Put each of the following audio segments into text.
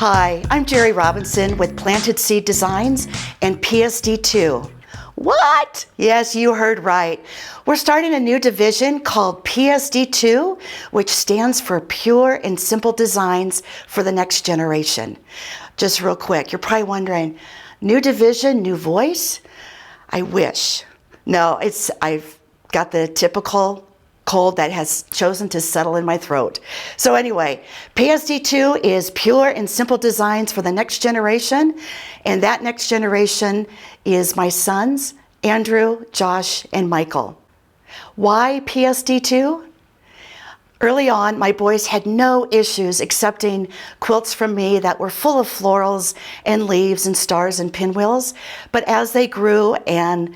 Hi, I'm Gerri Robinson with Planted Seed Designs and PSD2. What? Yes, you heard right. We're starting a new division called PSD2, which stands for Pure and Simple Designs for the Next Generation. Just real quick, you're probably wondering, new division, new voice? I wish. No, I've got the typical cold that has chosen to settle in my throat. So anyway, PSD2 is Pure and Simple Designs for the Next Generation, and that next generation is my sons, Andrew, Josh, and Michael. Why PSD2? Early on, my boys had no issues accepting quilts from me that were full of florals and leaves and stars and pinwheels, but as they grew and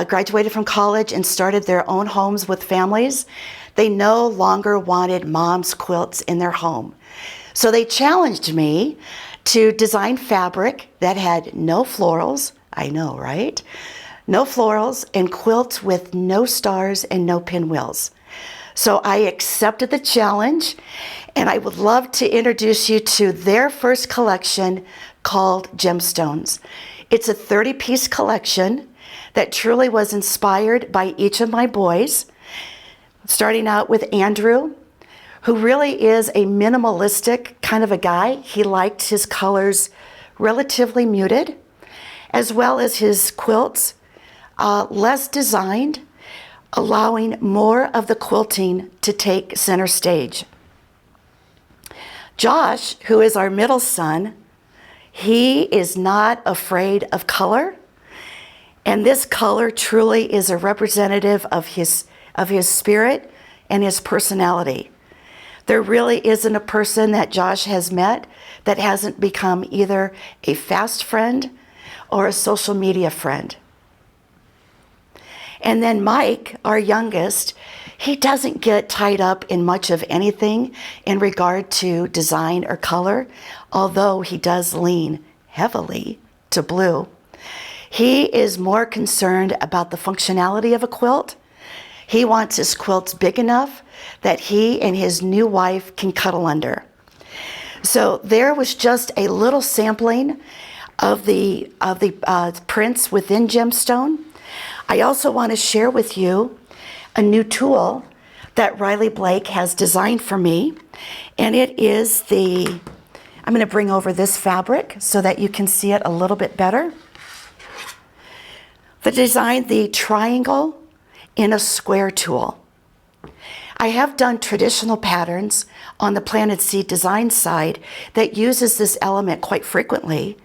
graduated from college and started their own homes with families, they no longer wanted mom's quilts in their home. So they challenged me to design fabric that had no florals, I know, right? No florals, and quilts with no stars and no pinwheels. So I accepted the challenge, and I would love to introduce you to their first collection called Gemstones. It's a 30-piece collection that truly was inspired by each of my boys, starting out with Andrew, who really is a minimalistic kind of a guy. He liked his colors relatively muted, as well as his quilts less designed, allowing more of the quilting to take center stage. Josh, who is our middle son, he is not afraid of color. And this color truly is a representative of his spirit and his personality. There really isn't a person that Josh has met that hasn't become either a fast friend or a social media friend. And then Mike, our youngest, he doesn't get tied up in much of anything in regard to design or color, although he does lean heavily to blue. He is more concerned about the functionality of a quilt. He wants his quilts big enough that he and his new wife can cuddle under. So there was just a little sampling of the prints within Gemstone. I also want to share with you a new tool that Riley Blake has designed for me, and it is I'm going to bring over this fabric so that you can see it a little bit better. The triangle in a square tool. I have done traditional patterns on the Planted Seed Design side that uses this element quite frequently,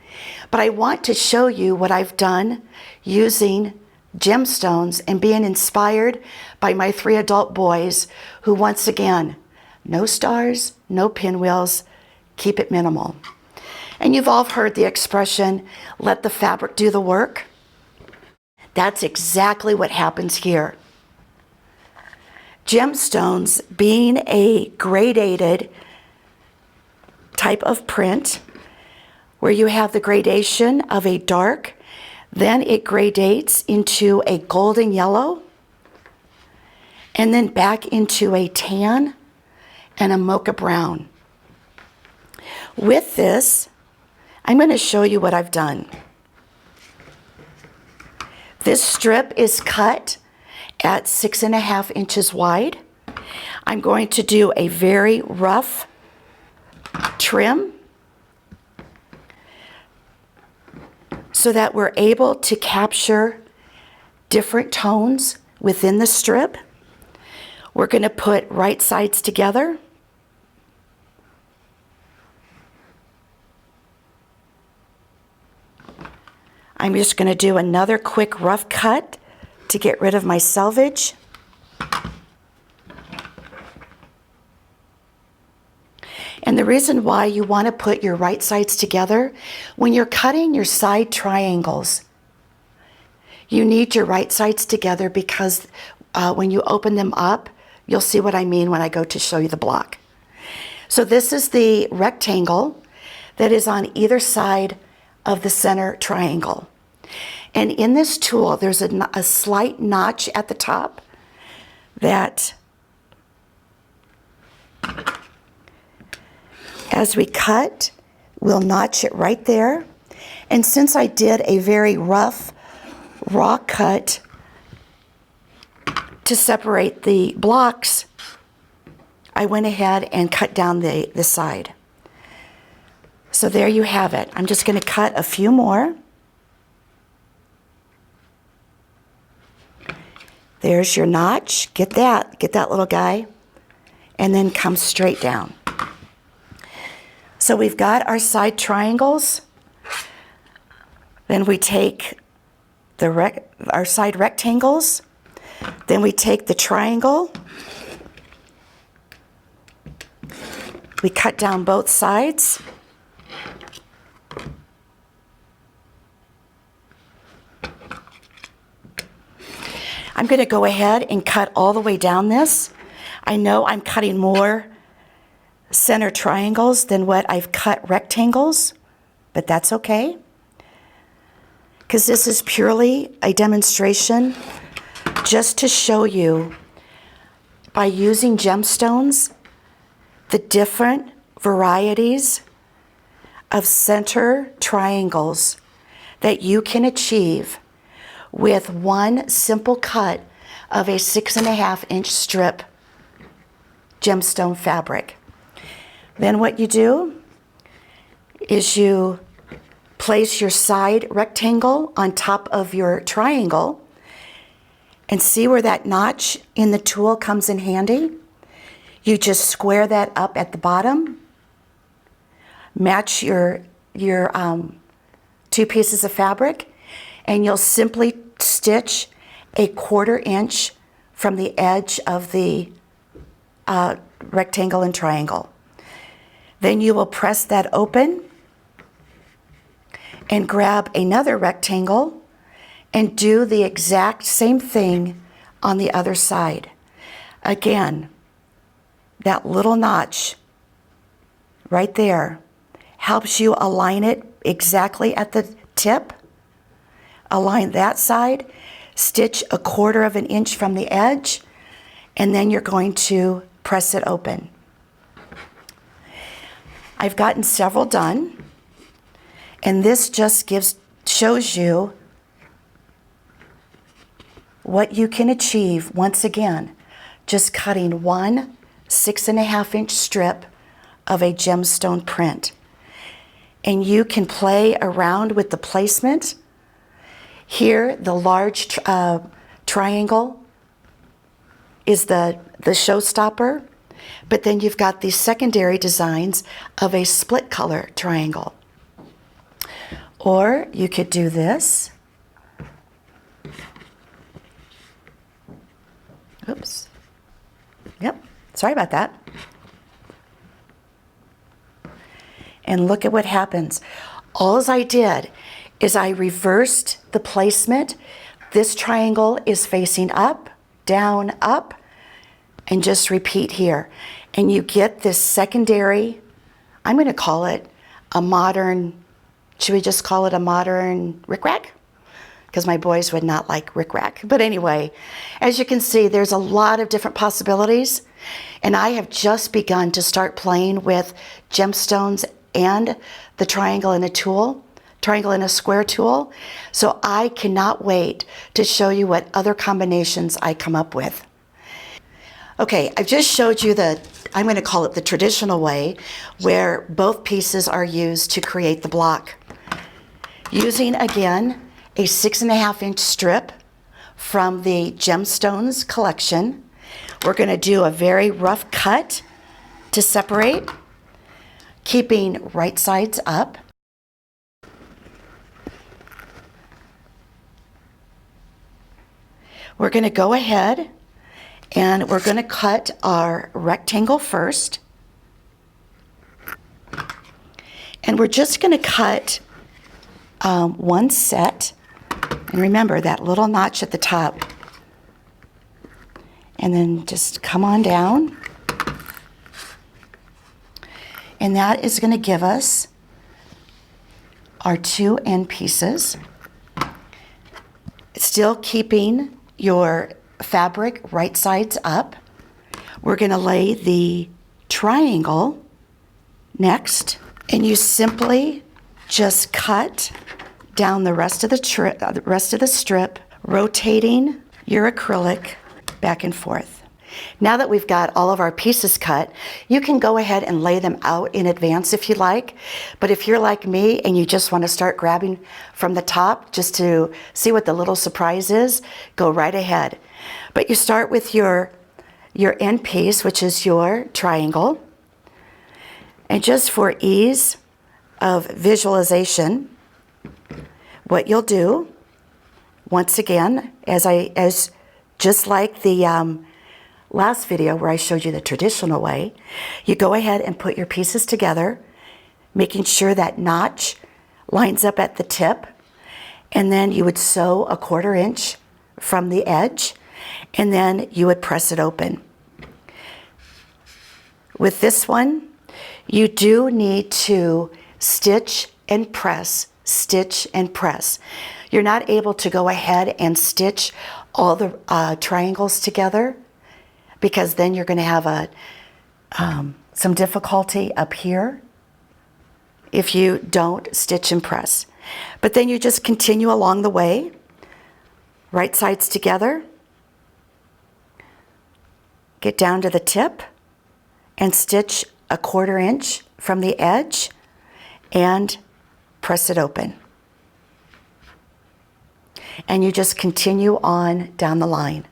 but I want to show you what I've done using Gemstones and being inspired by my 3 adult boys who, once again, no stars, no pinwheels, keep it minimal. And you've all heard the expression, let the fabric do the work. That's exactly what happens here. Gemstones, being a gradated type of print, where you have the gradation of a dark, then it gradates into a golden yellow, and then back into a tan and a mocha brown. With this, I'm going to show you what I've done. This strip is cut at 6.5 inches wide. I'm going to do a very rough trim so that we're able to capture different tones within the strip. We're going to put right sides together. I'm just going to do another quick rough cut to get rid of my selvage. And the reason why you want to put your right sides together, when you're cutting your side triangles, you need your right sides together because when you open them up, you'll see what I mean when I go to show you the block. So this is the rectangle that is on either side of the center triangle. And in this tool, there's a slight notch at the top that, as we cut, we'll notch it right there. And since I did a very rough raw cut to separate the blocks, I went ahead and cut down the side. So there you have it. I'm just going to cut a few more. There's your notch. Get that little guy. And then come straight down. So we've got our side triangles. Then we take our side rectangles. Then we take the triangle. We cut down both sides. I'm going to go ahead and cut all the way down this. I know I'm cutting more center triangles than what I've cut rectangles, but that's okay, because this is purely a demonstration just to show you, by using gemstones, the different varieties of center triangles that you can achieve with one simple cut of a 6.5-inch strip gemstone fabric. Then what you do is you place your side rectangle on top of your triangle, and see where that notch in the tool comes in handy? You just square that up at the bottom, match your two pieces of fabric, and you'll simply stitch a 1/4 inch from the edge of the rectangle and triangle. Then you will press that open and grab another rectangle and do the exact same thing on the other side. Again, that little notch right there helps you align it exactly at the tip. Align that side, stitch a 1/4 inch from the edge, and then you're going to press it open. I've gotten several done, and this just shows you what you can achieve, once again, just cutting one 6.5-inch strip of a gemstone print. And you can play around with the placement. Here, the large triangle is the showstopper, but then you've got these secondary designs of a split color triangle. Or you could do this. Oops. Yep, sorry about that. And look at what happens. All I did is I reversed the placement. This triangle is facing up, down, up, and just repeat here. And you get this secondary, I'm going to call it a modern, should we just call it a modern rickrack? Because my boys would not like rickrack. But anyway, as you can see, there's a lot of different possibilities. And I have just begun to start playing with gemstones and the triangle in a square tool. So I cannot wait to show you what other combinations I come up with. Okay, I've just showed you I'm going to call it the traditional way, where both pieces are used to create the block. Using, again, a 6.5-inch strip from the Gemstones collection, we're going to do a very rough cut to separate, keeping right sides up. We're going to go ahead and we're going to cut our rectangle first. And we're just going to cut one set. And remember that little notch at the top. And then just come on down. And that is going to give us our two end pieces. Still keeping your fabric right sides up. We're going to lay the triangle next. And you simply just cut down the rest of the strip, rotating your acrylic back and forth. Now that we've got all of our pieces cut, you can go ahead and lay them out in advance if you like. But if you're like me and you just want to start grabbing from the top just to see what the little surprise is, go right ahead. But you start with your end piece, which is your triangle. And just for ease of visualization, what you'll do, once again, as just like the last video where I showed you the traditional way, you go ahead and put your pieces together, making sure that notch lines up at the tip, and then you would sew a 1/4 inch from the edge, and then you would press it open. With this one, you do need to stitch and press, stitch and press. You're not able to go ahead and stitch all the triangles together, because then you're going to have some difficulty up here if you don't stitch and press. But then you just continue along the way, right sides together, get down to the tip, and stitch a 1/4 inch from the edge and press it open. And you just continue on down the line.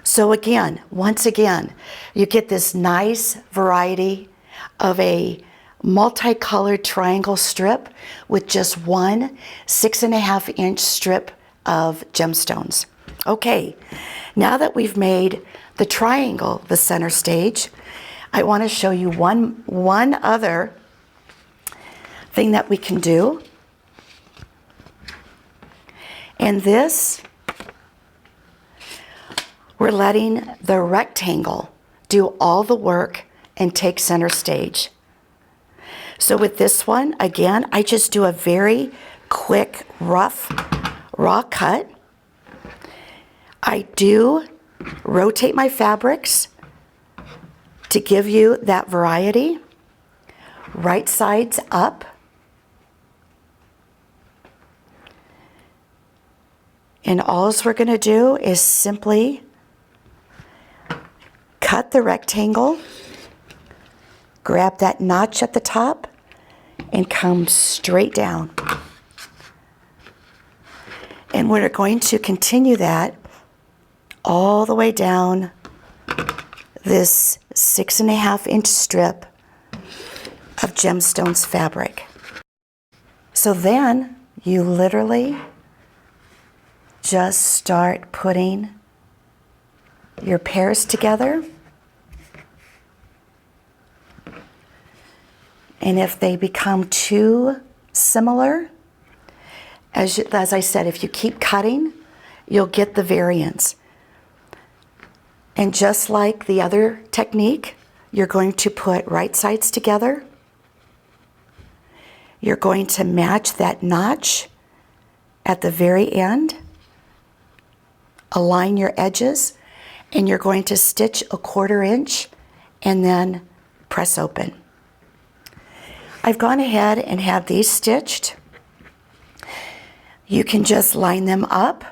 So again, once again, you get this nice variety of a multicolored triangle strip with just one 6.5 inch strip of gemstones. Okay, now that we've made the triangle the center stage, I want to show you one other thing that we can do. And this, we're letting the rectangle do all the work and take center stage. So with this one, again, I just do a very quick, rough, raw cut. I do rotate my fabrics to give you that variety. Right sides up. And all we're going to do is simply cut the rectangle, grab that notch at the top, and come straight down. And we're going to continue that all the way down this 6.5 inch strip of gemstones fabric. So then you literally just start putting your pairs together. And if they become too similar, as I said, if you keep cutting, you'll get the variance. And just like the other technique, you're going to put right sides together. You're going to match that notch at the very end. Align your edges, and you're going to stitch a 1/4 inch and then press open. I've gone ahead and have these stitched. You can just line them up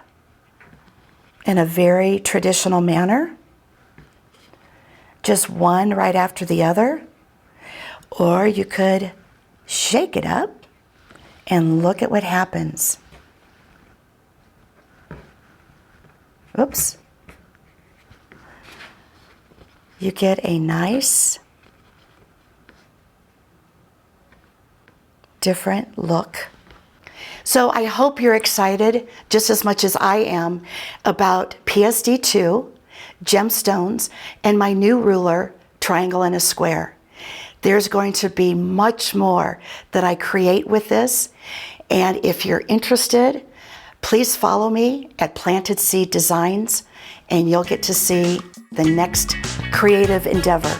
in a very traditional manner, just one right after the other, or you could shake it up and look at what happens. Oops. You get a nice, different look. So I hope you're excited just as much as I am about PSD2, gemstones, and my new ruler, triangle and a square. There's going to be much more that I create with this. And if you're interested, please follow me at Planted Seed Designs, and you'll get to see the next creative endeavor.